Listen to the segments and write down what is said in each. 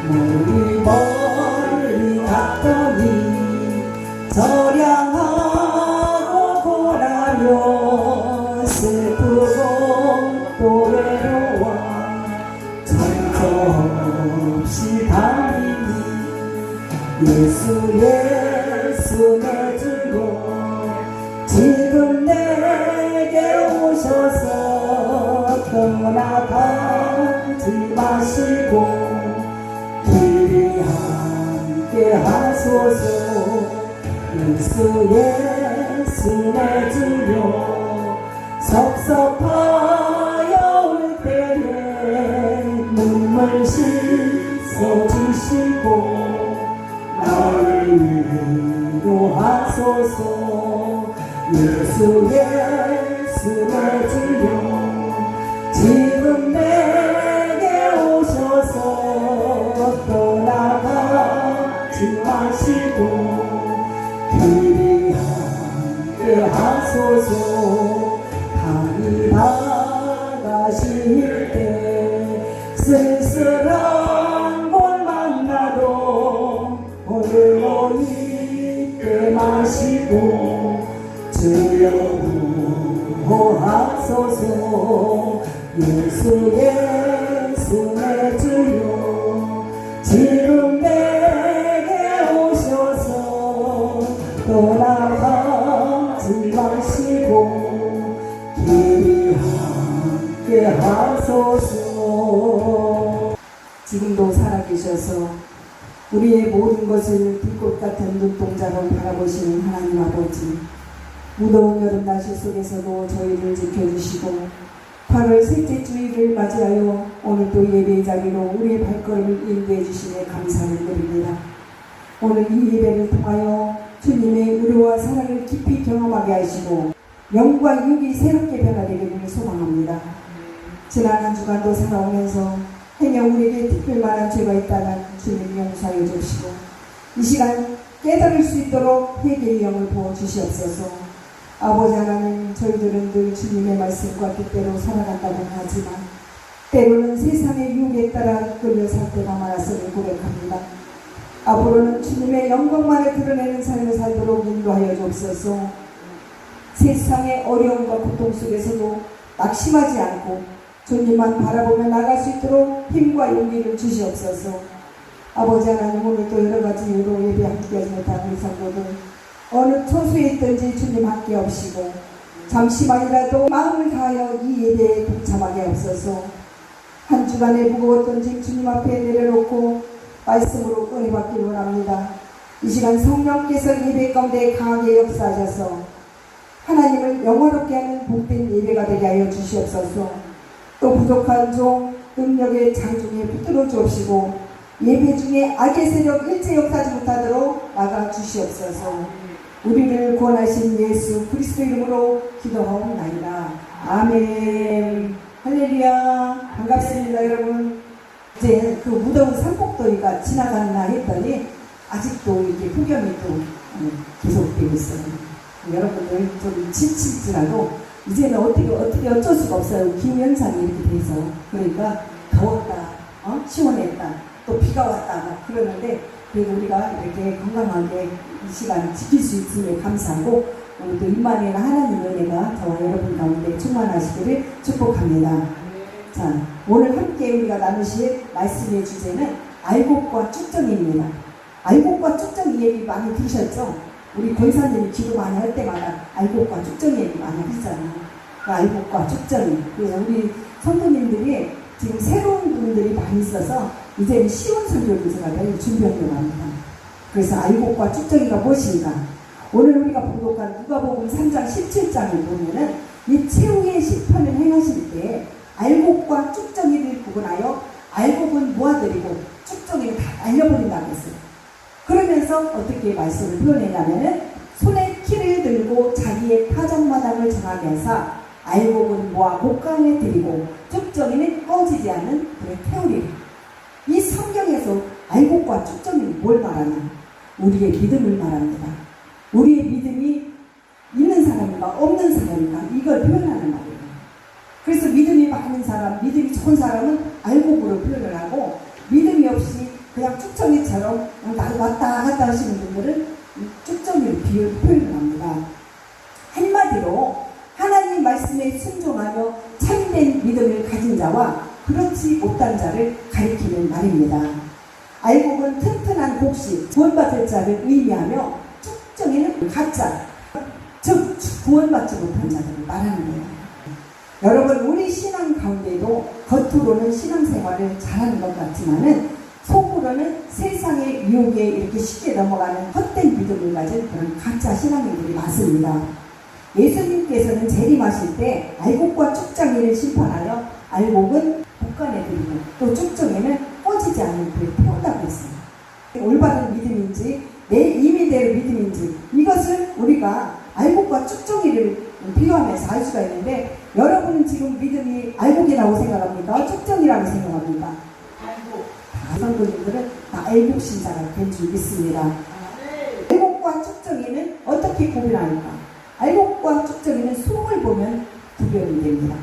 멀리 멀리 갔더니 저량하고 고라며 슬프고 또 외로워 정처없이 달리니 예수 예수 내 주여 지금 내게 오셔서 떠나가지 마시고 길이 함께 하소서 예수 예수 내 주여 섭섭하여 올 때에 눈물 씻어주시고 나를 위로하소서 예수 예수 내 주여 지금 내게 오셔서 떠나가지 마시고 길이 함께 하소서 다가가실 때 쓸쓸한 곳 만나도 홀로 있게 마시고 주여 구하소서 예수 예수 내 주여 지금 내게 오셔서 떠나가지 마시고 길이 함께 하소서. 지금도 살아계셔서 우리의 모든 것을 불꽃 같은 눈동자로 바라보시는 하나님 아버지, 무더운 여름 날씨 속에서도 저희를 지켜주시고 8월 셋째 주일을 맞이하여 오늘도 예배의 자리로 우리의 발걸음을 인도해 주시네 감사를 드립니다. 오늘 이 예배를 통하여 주님의 의로와 사랑을 깊이 경험하게 하시고 영과 육이 새롭게 변화되기를 소망합니다. 지난 한 주간도 살아오면서 행여 우리에게 특별만한 죄가 있다면 주님 용서하여 주시고 이 시간 깨달을 수 있도록 회개의 영을 부어주시옵소서. 아버지 하나님, 저희들은 늘 주님의 말씀과 뜻대로 살아간다고 하지만 때로는 세상의 유혹에 따라 끌려 살 때가 많았음을 고백합니다. 앞으로는 주님의 영광만을 드러내는 삶을 살도록 인도하여 주옵소서. 세상의 어려움과 고통 속에서도 낙심하지 않고 주님만 바라보며 나갈 수 있도록 힘과 용기를 주시옵소서. 아버지 하나님, 오늘도 여러가지 이유로 예배 함께하지 못한 우리 성도들 어느 처소에 있든지 주님 함께 하시고 잠시만이라도 마음을 다하여 이 예배에 동참하게 하옵소서. 한 주간의 무거웠던 짐 주님 앞에 내려놓고 말씀으로 은혜 받기를 원합니다. 이 시간 성령께서 예배 가운데 강하게 역사하셔서 하나님을 영화롭게 하는 복된 예배가 되게 하여 주시옵소서. 또 부족한 종 능력의 장중에 붙들어 주옵시고 예배 중에 악의 세력 일제 역사하지 못하도록 막아 주시옵소서. 우리를 구원하신 예수 그리스도 이름으로 기도하옵나이다. 아멘. 할렐루야. 반갑습니다 여러분. 이제 그 무더운 산복더위가 지나가나 했더니 아직도 이렇게 폭염이 또 계속되고 있어요. 여러분들 좀 지칠지라도 이제는 어떻게 어쩔 수가 없어요. 기후현상이 이렇게 돼서. 그러니까 더웠다, 시원했다, 또 비가 왔다 막 그러는데 그래도 우리가 이렇게 건강하게 이 시간 지킬 수 있음에 감사하고 오늘도 임마누엘 하나님의 은혜가 저와 여러분 가운데 충만하시기를 축복합니다. 자, 오늘 함께 우리가 나누실 말씀의 주제는 알곡과 쭉정이입니다. 알곡과 쭉정 이 얘기 많이 들으셨죠? 우리 권사님이 기도 많이 할 때마다 알곡과 쭉정 얘기 많이 하시잖아요. 그 알곡과 쭉정이. 그래서 우리 성도님들이 지금 새로운 분들이 많이 있어서 이제는 쉬운 설교를 제가 매일 준비하려고 합니다. 그래서 알곡과 쭉정이가 무엇인가? 오늘 우리가 봉독한 누가복음 3장 17장을 보면은 이 최후의 심판을 행하실 때 알곡과 쭉정이를 구분하여 알곡은 모아들이고 쭉정이는 다 날려버린다고 했어요. 그러면서 어떻게 말씀을 표현했냐면은 손에 키를 들고 자기의 타작마당을 정하게 하사 알곡은 모아 곡간에 들이고 쭉정이는 꺼지지 않는 불에 태우리라. 이 성경에서 알곡과 쭉정이는 뭘 말하냐? 우리의 믿음을 말합니다. 우리의 믿음이 있는 사람인가 없는 사람인가 이걸 표현하는 말이에요. 그래서 믿음이 많은 사람, 믿음이 좋은 사람은 알곡으로 표현을 하고 믿음이 없이 그냥 쭉정이처럼 왔다 갔다 하시는 분들은 쭉정이를 표현을 합니다. 한마디로 하나님 말씀에 순종하며 참된 믿음을 가진 자와 그렇지 못한 자를 가리키는 말입니다. 알곡은 튼튼한 곡식, 구원받을 자를 의미하며 쭉정이는 가짜, 즉 구원받지 못한 자들을 말하는 거예요. 여러분, 우리 신앙 가운데도 겉으로는 신앙생활을 잘하는 것 같지만은 속으로는 세상의 유혹에 이렇게 쉽게 넘어가는 헛된 믿음을 가진 그런 가짜 신앙인들이 많습니다. 예수님께서는 재림하실 때 알곡과 쭉정이를 심판하여 알곡은 북간에 들이고 또 쭉정이는 꺼지지 않는 불에 태운다고 했어요. 올바른 믿음인지 내 임의대로 믿음인지 이것을 우리가 알곡과 쭉정이를 비교하면서 알 수가 있는데, 여러분은 지금 믿음이 알곡이라고 생각합니까? 쭉정이라고 생각합니까? 성도님들은 다 알곡 신자가 된 줄 믿습니다. 알곡과 쭉정이는 어떻게 구별할까? 알곡과 쭉정이는 속을 보면 구별이 됩니다.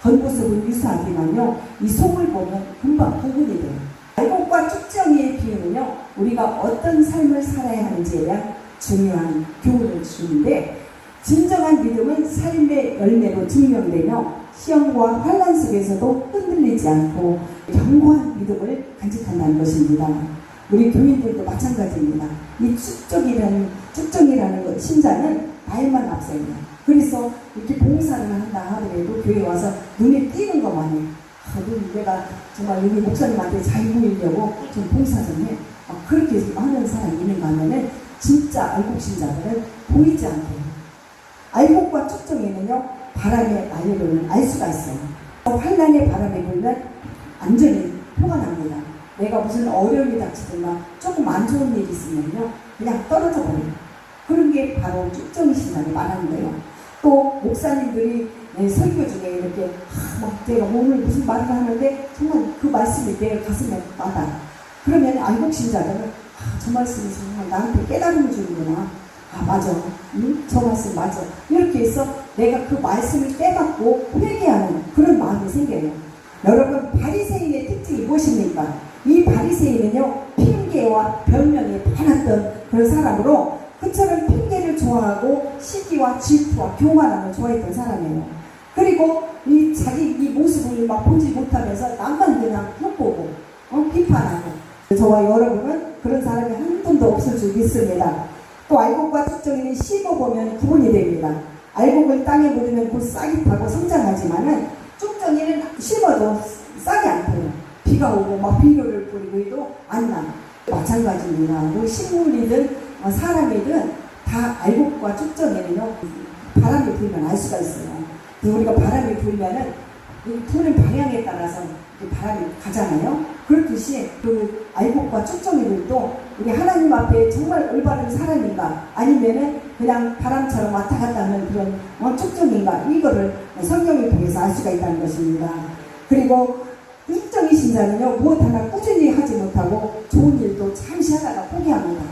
겉모습은 유사하지만요, 이 속을 보면 금방 구분이 돼요. 알곡과 쭉정이의 비유는요, 우리가 어떤 삶을 살아야 하는지에 대한 중요한 교훈을 주는데, 진정한 믿음은 삶의 열매로 증명되며 시험과 환난 속에서도 흔들리지 않고 견고한 믿음을 간직한다는 것입니다. 우리 교인들도 마찬가지입니다. 이 쭉정이라는 신자는 말만 앞서요. 그래서 이렇게 봉사를 한다 하더라도 교회에 와서 눈에 띄는 것만 해. 내가 정말 우리 목사님한테 잘 보이려고 좀 봉사 좀 해. 그렇게 하는 사람이 있는가 하면은 진짜 알곡 신자들은 보이지 않게. 알곡과 쭉정이는요, 바람에 날려보면 알 수가 있어요. 환난의 바람이 불면 완전히 표가 납니다. 내가 무슨 어려움이 닥치거나 조금 안 좋은 일이 있으면요, 그냥 떨어져 버려요. 그런 게 바로 쭉정이 신앙을 말하는 거예요. 또 목사님들이 설교 중에 이렇게 막 내가 오늘 무슨 말을 하는데 정말 그 말씀이 내 가슴에 와닿아요. 그러면 알곡 신자들은 저 말씀이 정말 나한테 깨달음을 주는구나. 맞아. 저 말씀 맞아. 이렇게 해서 내가 그 말씀을 깨닫고 회개하는 그런 마음이 생겨요. 여러분, 바리새인의 특징이 무엇입니까? 이 바리새인은요, 핑계와 변명에 많았던 그런 사람으로, 그처럼 핑계를 좋아하고 시기와 질투와 교만함을 좋아했던 사람이에요. 그리고 자기 모습을 막 보지 못하면서 남만 그냥 흉보고 비판하고. 저와 여러분은 그런 사람이 한 분도 없을 줄 믿습니다. 또 알곡과 쭉정이는 씹어보면 구분이 됩니다. 알곡을 땅에 묻으면 곧 싹이 타고 성장하지만은 쭉정이는 씹어도 싹이 안 타요. 비가 오고 막 비료를 뿌리고 해도 안 나. 마찬가지입니다. 뭐 식물이든 사람이든 다 알곡과 쭉정이는요, 바람이 불면 알 수가 있어요. 우리가 바람이 불면은 부는 방향에 따라서 바람이 가잖아요. 그렇듯이 그 알곡과 쭉정이들도 우리 하나님 앞에 정말 올바른 사람인가, 아니면은 그냥 바람처럼 왔다 갔다 하는 그런 쭉정인가, 이거를 성경을 통해서 알 수가 있다는 것입니다. 그리고 쭉정이 신자는요, 무엇 하나 꾸준히 하지 못하고 좋은 일도 잠시 하다가 포기합니다.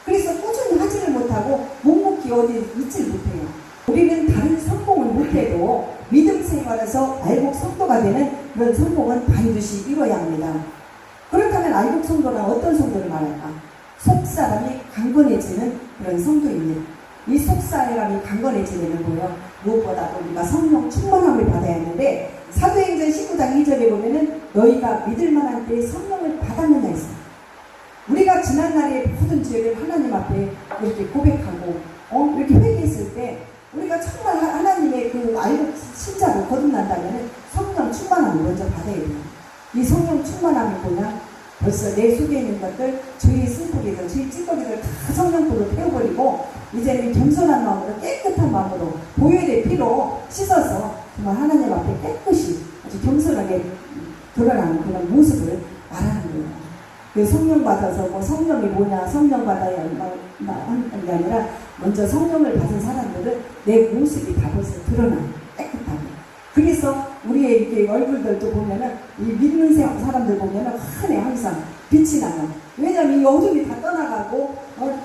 그래서 꾸준히 하지를 못하고 묵묵히 어디 있지를 못해요. 우리는 다른 성공을 못해도 믿음 생활에서 알곡 성도가 되는 그런 성공은 반드시 이뤄야 합니다. 그렇다면 알곡 성도는 어떤 성도를 말할까? 속사람이 강건해지는 그런 성도입니다. 이 속사람이 강건해지는 거예요. 무엇보다도 우리가 성령 충만함을 받아야 하는데, 사도행전 19장 2절에 보면은 너희가 믿을 만한 때에 성령을 받았느냐 했어요. 우리가 지난날의 모든 죄를 하나님 앞에 이렇게 고백하고 이렇게 회개했을 때, 우리가 정말 하나님의 그 알곡 신자로 거듭난다면 성령 충만함을 먼저 받아야 돼요. 이 성령 충만함이 뭐냐? 벌써 내 속에 있는 것들, 죄의 슬프기들, 죄의 찌꺼기들 다 성령불로 태워버리고, 이제는 겸손한 마음으로, 깨끗한 마음으로 보혈의 피로 씻어서 정말 하나님 앞에 깨끗이 아주 겸손하게 드러나는 그런 모습을 말하는 거예요. 그 성령 받아서 뭐 성령이 뭐냐, 성령 받아야 하는 게 아니라, 먼저 성령을 받은 사람들은 내 모습이 다 벌써 드러나요. 깨끗하게. 그래서 우리의 이렇게 얼굴들도 보면은, 이 믿는 사람들 보면은 환해, 항상 빛이 나요. 왜냐면 이 어둠이 다 떠나가고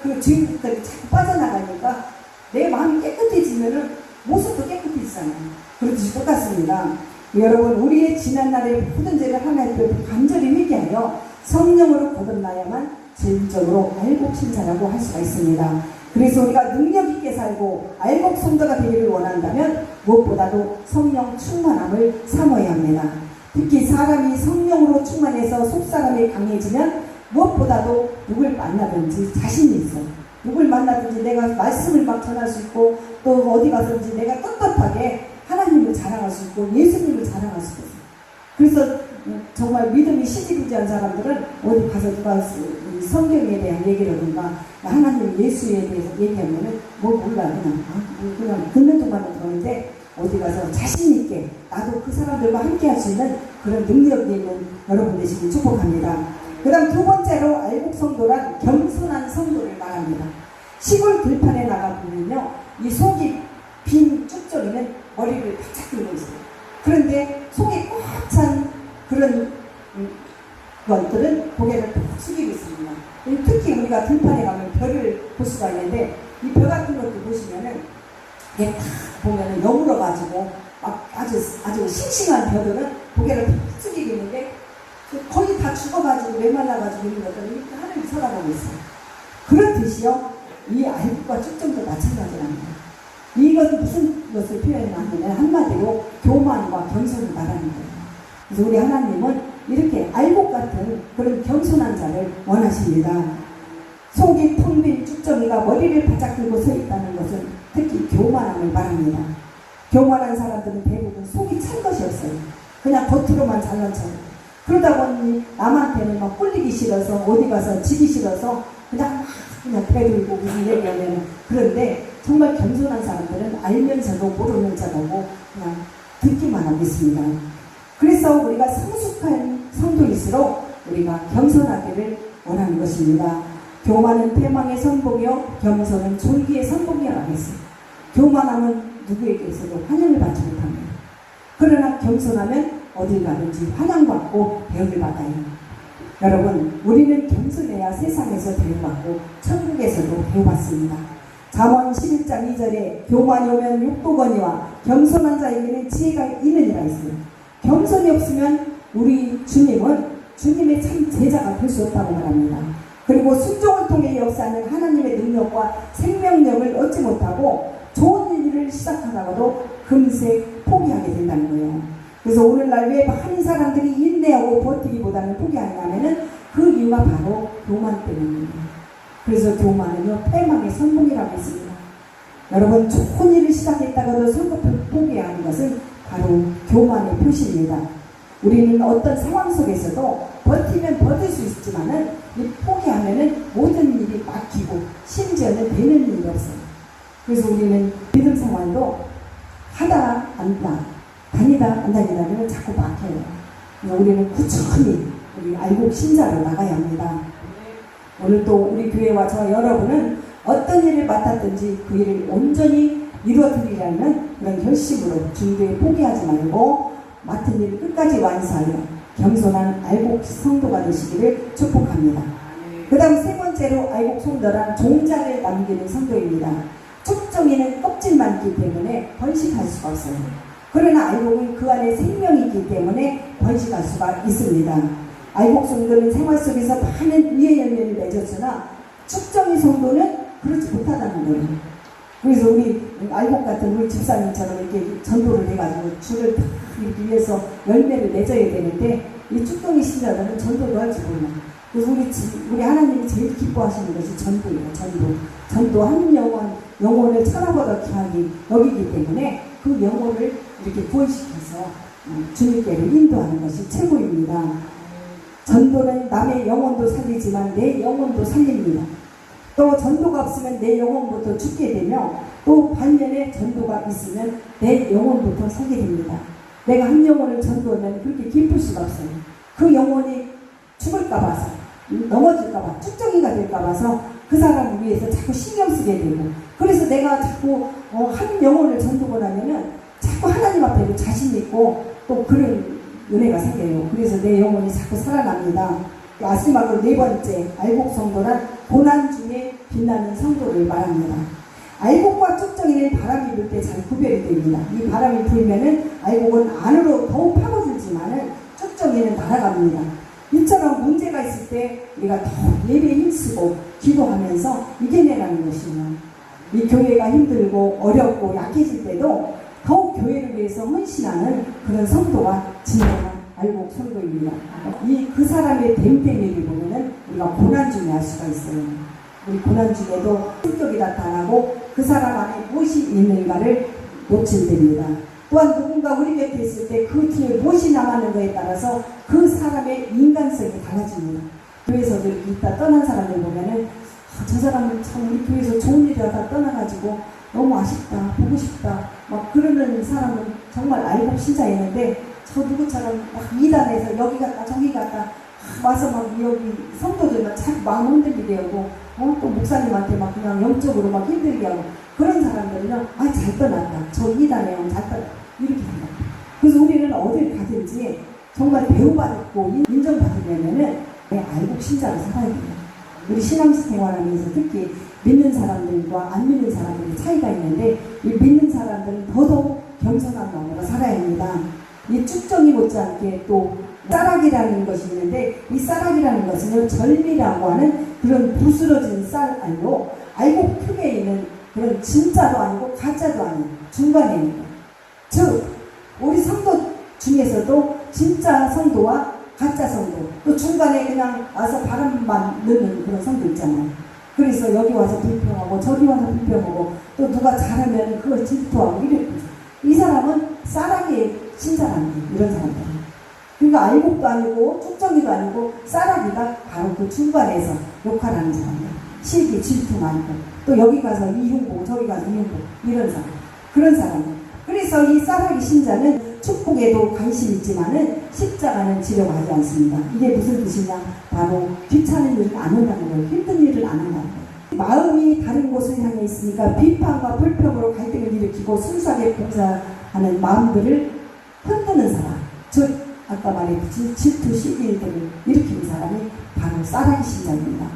그 주인들이 자꾸 빠져나가니까 내 마음이 깨끗해지면은 모습도 깨끗해지잖아요. 그렇듯이 똑같습니다. 여러분, 우리의 지난날의 모든 죄를 하나님 앞에 간절히 회개하여 성령으로 거듭나야만 진정으로 알곡 신자라고 할 수가 있습니다. 그래서 우리가 능력 있게 살고 알곡 성도가 되기를 원한다면 무엇보다도 성령 충만함을 사모해야 합니다. 특히 사람이 성령으로 충만해서 속사람이 강해지면 무엇보다도 누굴 만나든지 자신이 있어요. 누굴 만나든지 내가 말씀을 막 전할 수 있고 또 어디 가든지 내가 떳떳하게 하나님을 자랑할 수 있고 예수님을 자랑할 수 있어요. 그래서 정말 믿음이 시지부지한 사람들은 어디 가서 누가 성경에 대한 얘기라든가 하나님 예수에 대해서 얘기하면은 뭐 몰라 그냥 듣는 동안은 그러는데 어디 가서 자신 있게 나도 그 사람들과 함께 할 수 있는 그런 능력이 있는 여러분 되시길 축복합니다. 그 다음 두 번째로 알곡 성도란 겸손한 성도를 말합니다. 시골 들판에 나가보면요, 이 속이 빈 쭉저리는 머리를 바짝 들고 있어요. 그런데 속이 꽉 찬 그런 것들은 고개를 푹 숙이고 있습니다. 특히 우리가 들판에 가면 벼를 볼 수가 있는데 이 벼 같은 것도 보시면은 이게 딱 보면은 여물어가지고 막 아주 싱싱한 벼들은 고개를 푹 숙이고 있는데 거의 다 죽어가지고 메말라가지고 있는 것들은 이렇게 하늘을 쳐다보고 있어요. 그렇듯이요, 이 알곡과 쭉정도 마찬가지랍니다. 이것은 무슨 것을 표현하냐면 한마디로 교만과 겸손을 말하는 거예요. 그래서 우리 하나님은 이렇게 알곡 같은 그런 겸손한 자를 원하십니다. 속이 텅 빈 쭉정이가 머리를 바짝 들고 서 있다는 것은 특히 교만함을 말합니다. 교만한 사람들은 대부분 속이 찬 것이 없어요. 그냥 겉으로만 잘난 척. 그러다 보니 남한테는 막 꿀리기 싫어서 어디 가서 지기 싫어서 그냥 배들고 무슨 얘기하면, 그런데 정말 겸손한 사람들은 알면서도 모르는 척하고 그냥 듣기만 하고 있습니다. 그래서 우리가 성숙한 성도일수록 우리가 겸손하기를 원하는 것입니다. 교만은 패망의 선봉이요 겸손은 존귀의 선봉이라고 했어요. 교만함은 누구에게서도 환영을 받지 못합니다. 그러나 겸손하면 어딜 가든지 환영받고 대우를 받아요. 여러분, 우리는 겸손해야 세상에서 대우받고 천국에서도 대우받습니다. 잠언 11장 2절에 교만이 오면 욕보거니와 겸손한 자에게는 지혜가 있느니라 했어요. 겸손이 없으면 우리 주님은 주님의 참 제자가 될 수 없다고 말합니다. 그리고 순종을 통해 역사하는 하나님의 능력과 생명력을 얻지 못하고 좋은 일을 시작하다가도 금세 포기하게 된다는 거예요. 그래서 오늘날 왜 많은 사람들이 인내하고 버티기보다는 포기하냐면은 그 이유가 바로 교만 때문입니다. 그래서 교만은요, 패망의 선봉이라고 했습니다. 여러분, 좋은 일을 시작했다가도 성급히 포기하는 것은 바로 교만의 표시입니다. 우리는 어떤 상황 속에서도 버티면 버틸 수 있지만은 이 포기하면은 모든 일이 막히고 심지어는 되는 일이 없어요. 그래서 우리는 믿음 생활도 하다 안다, 다니다 안 다니다면 자꾸 막혀요. 우리는 꾸준히 우리 알곡 신자로 나가야 합니다. 오늘 또 우리 교회와 저 여러분은 어떤 일을 맡았든지 그 일을 온전히 이루어드리려는 그런 결심으로 중도에 포기하지 말고 맡은 일을 끝까지 완수하여 겸손한 알곡 성도가 되시기를 축복합니다. 그 다음 세 번째로 알곡 성도란 종자를 남기는 성도입니다. 축정이는 껍질만 있기 때문에 번식할 수가 없어요. 그러나 알곡은 그 안에 생명이 있기 때문에 번식할 수가 있습니다. 알곡 성도는 생활 속에서 많은 의의 열매를 맺었으나 축정의 성도는 그렇지 못하다는 거예요. 그래서 우리 알곡 같은 우리 집사님처럼 이렇게 전도를 해가지고 줄을 탁 이렇게 위해서 열매를 맺어야 되는데 이 축정의 신자들은 전도도 할 줄 몰라. 그래서 우리 하나님이 제일 기뻐하시는 것이 전도예요. 전도 한 영혼을 천하보다 귀하게 여기기 때문에 그 영혼을 이렇게 구원시켜서 주님께로 인도하는 것이 최고입니다. 전도는 남의 영혼도 살리지만 내 영혼도 살립니다. 또 전도가 없으면 내 영혼부터 죽게 되며 또 반면에 전도가 있으면 내 영혼부터 살게 됩니다. 내가 한 영혼을 전도하면 그렇게 기쁠 수가 없어요. 그 영혼이 죽을까 봐서, 넘어질까 봐, 축정이가 될까 봐서 그 사람을 위해서 자꾸 신경 쓰게 되고, 그래서 내가 자꾸 한 영혼을 전도를 하면은 자꾸 하나님 앞에도 자신 있고 또 그런 은혜가 생겨요. 그래서 내 영혼이 자꾸 살아납니다. 마지막으로 네 번째, 알곡 성도란 고난 중에 빛나는 성도를 말합니다. 알곡과 쭉정이는 바람이 불 때 잘 구별이 됩니다. 이 바람이 불면은 알곡은 안으로 더욱 파고들지만은 쭉정이는 날아갑니다. 이처럼 문제가 있을 때 우리가 더 예배에 힘쓰고 기도하면서 이겨내라는 것이며, 이 교회가 힘들고 어렵고 약해질 때도 더욱 교회를 위해서 헌신하는 그런 성도가 진정한 알곡 성도입니다. 그 사람의 됨됨이를 보면은 우리가 고난 중에 알 수가 있어요. 우리 고난 중에도 성격이 나타나고 그 사람 안에 무엇이 있는가를 놓칠됩니다. 또한 누군가 우리 곁에 있을 때 그 뒤에 무엇이 남았는가에 따라서 그 사람의 인간성이 달라집니다. 교회에서도 이렇게 있다 떠난 사람들 보면은 저 사람은 참 우리 교회에서 좋은 일이 하다 떠나가지고 너무 아쉽다, 보고 싶다 막 그러는 사람은 정말 알곡 신자였는데, 저 누구처럼 막 이단에서 여기 갔다 저기 갔다 와서 막 여기 성도들만 자꾸 마음 흔들리게 하고 또 목사님한테 막 그냥 영적으로 막 힘들게 하고 그런 사람들은요, 잘 떠났다, 저 이단에 잘 떠났다 이렇게 한다. 그래서 우리는 어딜 가든지 정말 배우받고 인정받으려면은 알곡 신자로 살아야 돼요. 우리 신앙생활하면서 특히 믿는 사람들과 안 믿는 사람들의 차이가 있는데, 이 믿는 사람들은 더더욱 겸손한 마음으로 살아야 합니다. 이 쭉정이 못지않게 또 쌀락이라는 것이 있는데, 이 쌀락이라는 것은 절미라고 하는 그런 부스러진 쌀알로 알곡 표면에 있는 그런 진짜도 아니고 가짜도 아닌 중간에 있는 것. 즉 우리 성도 중에서도 진짜 성도와 가짜 성도, 또 중간에 그냥 와서 바람만 넣는 그런 성도 있잖아요. 그래서 여기 와서 불평하고 저기 와서 불평하고 또 누가 잘하면 그걸 질투하고 이렇게. 이 사람은 쌀락이의 신자라는 거예요. 이런 사람들은. 그러니까 알곡도 아니고 쭉정이도 아니고 쌀락이가 바로 그 중간에서 역할하는 사람들. 시기 질투 많고 또 여기 가서 이흉보고 저기 가서 이흉보고 이런 사람. 그런 사람들. 그래서 이 쌀락이 신자는 축복에도 관심이 있지만은 십자가는 지려고 하지 않습니다. 이게 무슨 뜻이냐? 바로 귀찮은 일을 안 한다는 거예요. 힘든 일을 안 한다는 거예요. 마음이 다른 곳을 향해 있으니까 비판과 불평으로 갈등을 일으키고 순수하게 봉사하는 마음들을 흔드는 사람, 즉 아까 말했듯이 질투 시기들을 일으키는 사람이 바로 쌀락이 신자입니다.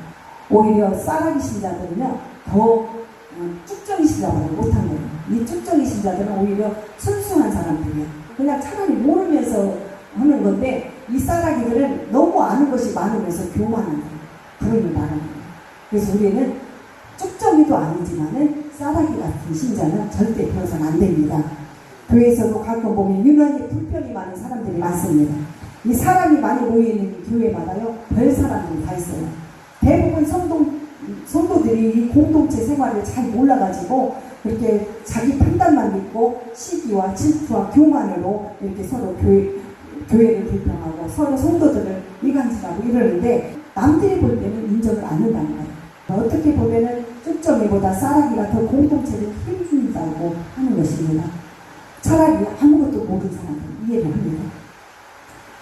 오히려 쌀락이 신자들은요 더 쭉정이 신자보다 못한 거예요. 이 쭉정이 신자들은 오히려 순수한 사람들이에요. 그냥 차라리 모르면서 하는 건데, 이 쌀락이들은 너무 아는 것이 많으면서 교만한 거예요. 그런 걸 말하는 거예요. 그래서 우리는 쭉정이도 아니지만은 쌀락이 같은 신자는 절대 되어서는 안 됩니다. 교회에서도 가끔 보면 유난히 불평이 많은 사람들이 많습니다. 이 사람이 많이 모여있는 교회마다요 별 사람들이 다 있어요. 대부분 성도들이 이 공동체 생활을 잘 몰라가지고 그렇게 자기 판단만 믿고 시기와 질투와 교만으로 이렇게 서로 교회를 불평하고 서로 성도들을 이간질하고 이러는데, 남들이 볼 때는 인정을 안 한다는 거예요. 어떻게 보면은 쭉정이보다 쌀락이가 더 공동체를 힘준다고 하는 것입니다. 차라리 아무것도 모르는 사람들 이해를 합니다.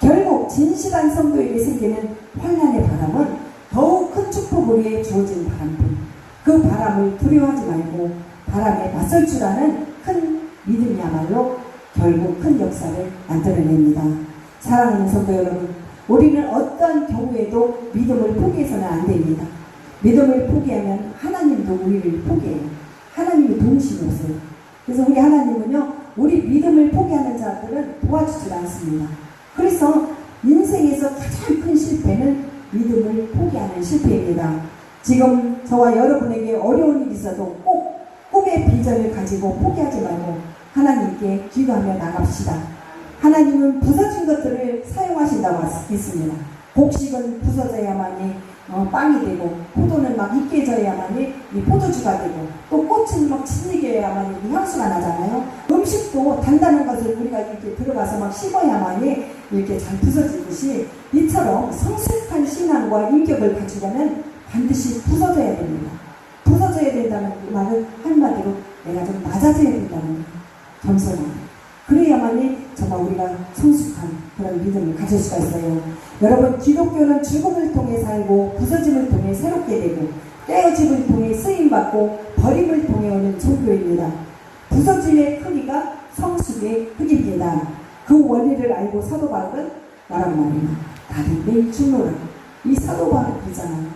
결국 진실한 성도에게 생기는 환난의 바람은 더욱 큰 축복을 위해 주어진 바람뿐, 그 바람을 두려워하지 말고 바람에 맞설 줄 아는 큰 믿음이야말로 결국 큰 역사를 만들어냅니다. 사랑하는 성도 여러분, 우리는 어떤 경우에도 믿음을 포기해서는 안 됩니다. 믿음을 포기하면 하나님도 우리를 포기해요. 하나님이 동심이 없어요. 그래서 우리 하나님은요, 우리 믿음을 포기하는 자들은 도와주지 않습니다. 그래서 인생에서 가장 큰 실패는 믿음을 포기하는 실패입니다. 지금 저와 여러분에게 어려운 일이 있어도 꼭 꿈의 비전을 가지고 포기하지 말고 하나님께 기도하며 나갑시다. 하나님은 부서진 것들을 사용하신다고 했습니다. 곡식은 부서져야만이 빵이 되고, 포도는 막 익게져야만이 이 포도주가 되고, 또 꽃은 막 진리게야만이 향수가 나잖아요. 음식도 단단한 것을 우리가 이렇게 들어가서 막 씹어야만이 이렇게 잘 부서지듯이, 이처럼 성숙한 신앙과 인격을 가지려면 반드시 부서져야 됩니다. 부서져야 된다는 말은 한마디로 내가 좀 낮아져야 된다는 거예요. 겸손하게. 그래야만이 정말 우리가 성숙한 그런 믿음을 가질 수가 있어요. 여러분, 기독교는 죽음을 통해 살고 부서짐을 통해 새롭게 되고 깨어짐을 통해 쓰임받고 버림을 통해 오는 종교입니다. 부서짐의 크기가 성숙의 크기입니다. 그 원리를 알고 사도 바울은 말한 말입니다. 나는 매일 죽노라. 이 사도 바울이잖아요.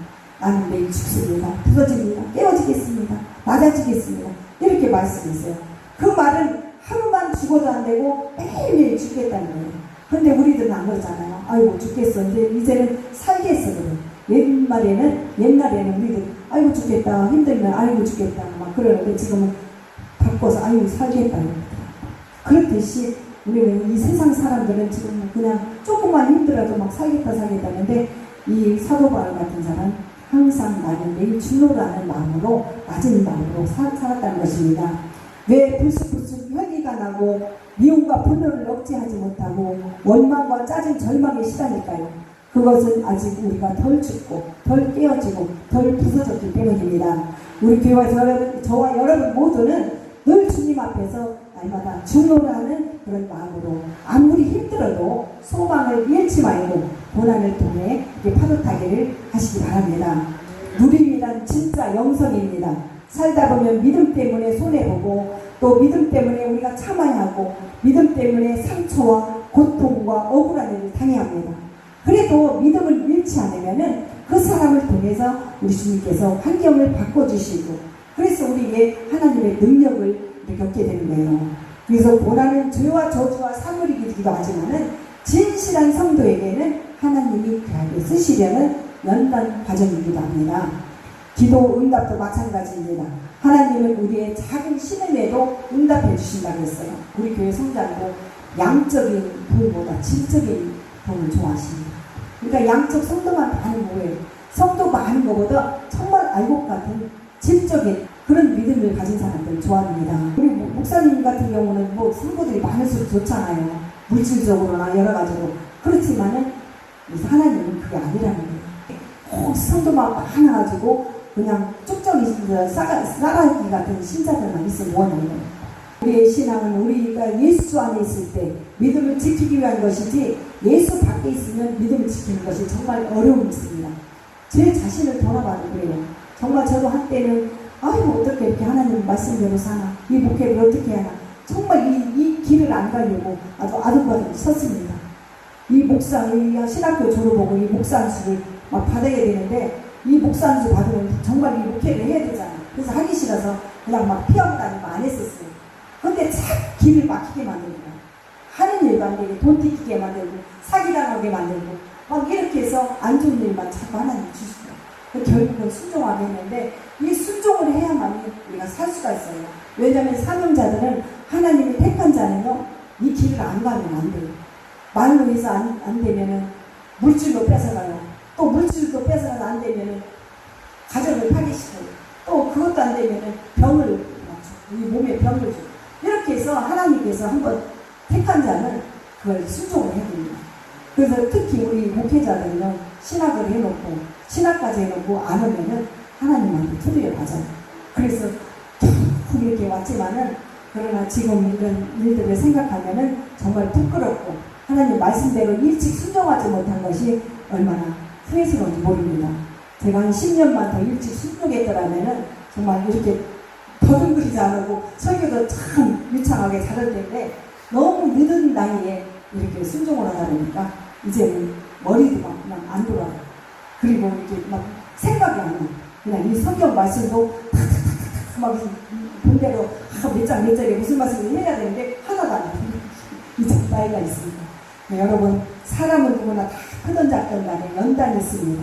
나는 매일 죽습니다. 부서집니다. 깨어지겠습니다. 낮아지겠습니다. 이렇게 말씀했어요. 그 말은 하루만 죽어도 안 되고 매일매일 죽겠다는 거예요. 근데 우리들은 안 그러잖아요. 아이고 죽겠어. 이제는 살겠어. 그래. 옛날에는 우리들 아이고 죽겠다. 힘들면 아이고 죽겠다. 막 그러는데 지금은 바꿔서 아이고 살겠다. 그렇듯이 우리는 이 세상 사람들은 지금 그냥 조금만 힘들어도 막 살겠다 하는데 이 사도 바울 같은 사람 항상 나는 내일 죽노라는 마음으로 낮은 마음으로 살았다는 것입니다. 왜 불쑥불쑥 혈기가 나고 미움과 분노를 억제하지 못하고 원망과 짜증 절망에 시달릴까요? 그것은 아직 우리가 덜 죽고 덜 깨어지고 덜 부서졌기 때문입니다. 우리 교회에서 저와 여러분 모두는 늘 주님 앞에서 날마다 죽노라는 그런 마음으로 아무리 힘들어도 소망을 잃지 말고 고난을 통해 파도타기를 하시기 바랍니다. 누림이란 진짜 영성입니다. 살다 보면 믿음 때문에 손해보고 또 믿음 때문에 우리가 참아야 하고 믿음 때문에 상처와 고통과 억울한 일을 당해야 합니다. 그래도 믿음을 잃지 않으면 그 사람을 통해서 우리 주님께서 환경을 바꿔주시고 그래서 우리에게 하나님의 능력을 겪게 되는 거예요. 그래서 고난은 죄와 저주와 사물이기도 하지만은 진실한 성도에게는 하나님이 귀하게 쓰시려는 연단 과정이기도 합니다. 기도 응답도 마찬가지입니다. 하나님은 우리의 작은 신음에도 응답해 주신다고 했어요. 우리 교회 성장도 양적인 도움보다 질적인 도움을 좋아하십니다. 그러니까 양적 성도만 많은 거예요. 성도 많은 것보다 정말 알곡 같은 질적인 그런 믿음을 가진 사람들 좋아합니다. 우리 목사님 같은 경우는 뭐 성도들이 많을수록 좋잖아요. 물질적으로나 여러 가지로. 그렇지만은 하나님은 그게 아니라는 거예요. 성도만 많아가지고 그냥 쭉정이 싸가기 같은 신자들만 있으면 뭐하는 거예요. 우리의 신앙은 우리가 예수 안에 있을 때 믿음을 지키기 위한 것이지 예수 밖에 있으면 믿음을 지키는 것이 정말 어려움이 있습니다. 제 자신을 돌아봐도 그래요. 정말 저도 한때는 아이고 어떻게 이렇게 하나님 말씀대로 사나 이 목회를 어떻게 하나 정말 이 길을 안 가려고 아주 아둥바둥 섰습니다. 이 목사 이 신학교 졸업하고 이 목사안수를 막 받아야 되는데 이 목사안수 받으면 정말 이 목회를 해야 되잖아요. 그래서 하기 싫어서 그냥 막 피하고 다니고 안 했었어요. 근데 참 길을 막히게 만들고 하는 일도 안 되게 돈 튀기게 만들고 사기당하게 만들고 막 이렇게 해서 안 좋은 일만 자꾸 하나님 주시더라고요. 결국은 순종하게 했는데 이 순종을 해야만 우리가 살 수가 있어요. 왜냐하면 사명자들은 하나님이 택한 자는요 이 길을 안 가면 안 돼요. 말로 해서 안 되면은 물질로 뺏어가요. 또 물질도 뺏어가서 안 되면은 가정을 파괴시켜요. 또 그것도 안 되면은 병을 맞죠. 이 몸에 병을 줘요. 이렇게 해서 하나님께서 한번 택한 자는 그걸 순종을 해야 됩니다. 그래서 특히 우리 목회자들은요 신학을 해놓고 신학까지 해놓고 안 오면은 하나님한테 두드려 맞아요. 그래서 계속 이렇게 왔지만은 그러나 지금 이런 일들을 생각하면은 정말 부끄럽고 하나님 말씀대로 일찍 순종하지 못한 것이 얼마나 후회스러운지 모릅니다. 제가 한 10년만 더 일찍 순종했더라면은 정말 이렇게 더듬거리지 않고 설교도 참 유창하게 잘할 텐데 너무 늦은 나이에 이렇게 순종을 하다 보니까 이제는 머리도 막 그냥 안 돌아요. 그리고 이렇게 막 생각이 안 나. 그냥 이 성경 말씀도 탁탁탁탁 막 본대로 몇 장에 무슨 말씀을 해야 되는데 하나도 안 해요. 이제 나이가 있습니다. 네, 여러분 사람은 누구나 다 크던 작던 간에 연단이 있습니다.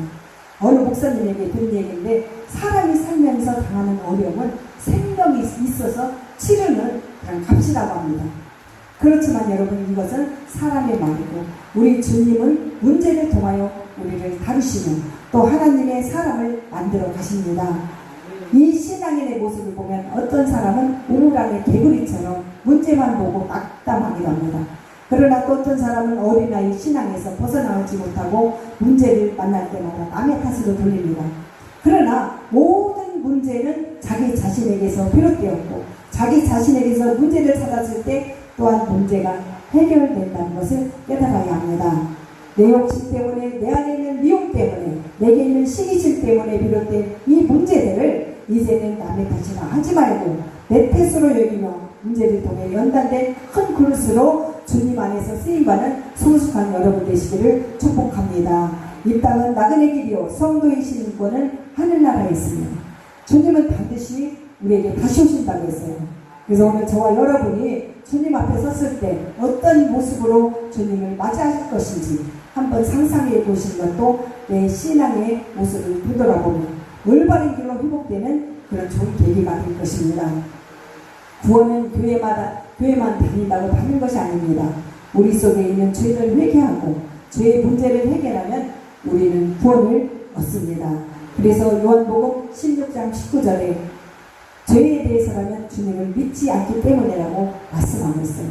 어느 목사님에게 들은 얘기인데 사람이 살면서 당하는 어려움은 생명이 있어서 치르는 그냥 값이라고 합니다. 그렇지만 여러분 이것은 사람의 말이고 우리 주님은 문제를 통하여 우리를 다루시며 또 하나님의 사람을 만들어 가십니다. 이 신앙인의 모습을 보면 어떤 사람은 우물안의 개구리처럼 문제만 보고 낙담하기도 합니다. 그러나 또 어떤 사람은 어린아이 신앙에서 벗어나오지 못하고 문제를 만날 때마다 남의 탓으로 돌립니다. 그러나 모든 문제는 자기 자신에게서 비롯되었고 자기 자신에게서 문제를 찾았을 때 또한 문제가 해결된다는 것을 깨달아야 합니다. 내 욕심 때문에 내 안에 있는 미움 때문에 내게 있는 시기심 때문에 비롯된 이 문제들을 이제는 남의 탓이나 하지 말고 내 탓으로 여기며 문제를 통해 연단된 큰 그릇으로 주님 안에서 쓰임받는 성숙한 여러분 되시기를 축복합니다. 이 땅은 나그네 길이요 성도의 신권은 하늘나라에 있습니다. 주님은 반드시 우리에게 다시 오신다고 했어요. 그래서 오늘 저와 여러분이 주님 앞에 섰을 때 어떤 모습으로 주님을 맞이할 것인지 한번 상상해 보시는 것도 내 신앙의 모습을 되돌아보며 올바른 길로 회복되는 그런 좋은 계기가 될 것입니다. 구원은 교회만 다닌다고 받는 것이 아닙니다. 우리 속에 있는 죄를 회개하고 죄의 문제를 해결하면 우리는 구원을 얻습니다. 그래서 요한복음 16장 19절에 죄에 대해서라면 주님을 믿지 않기 때문이라고 말씀하고 있어요.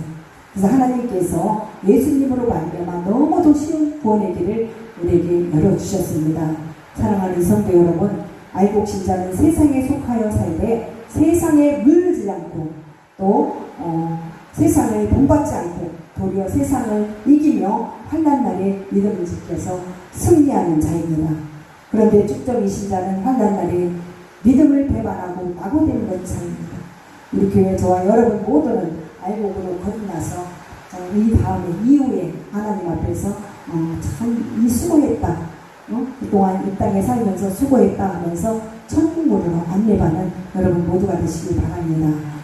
그래서 하나님께서 예수님으로 말미암아 너무도 쉬운 구원의 길을 우리에게 열어주셨습니다. 사랑하는 성도 여러분, 알곡 자는 세상에 속하여 살되 세상에 물들지 않고 또 세상을 본받지 않고 도리어 세상을 이기며 환난 날에 믿음을 지켜서 승리하는 자입니다. 그런데 쭉정이신 자는 환난 날에 믿음을 배반하고 낙오되는 자입니다. 우리 교회 저와 여러분 모두는 알곡으로 거듭나서 이 다음에 이후에 하나님 앞에서 참 이 수고했다, 그동안 이 땅에 살면서 수고했다 하면서 천국으로 안내받는 여러분 모두가 되시길 바랍니다.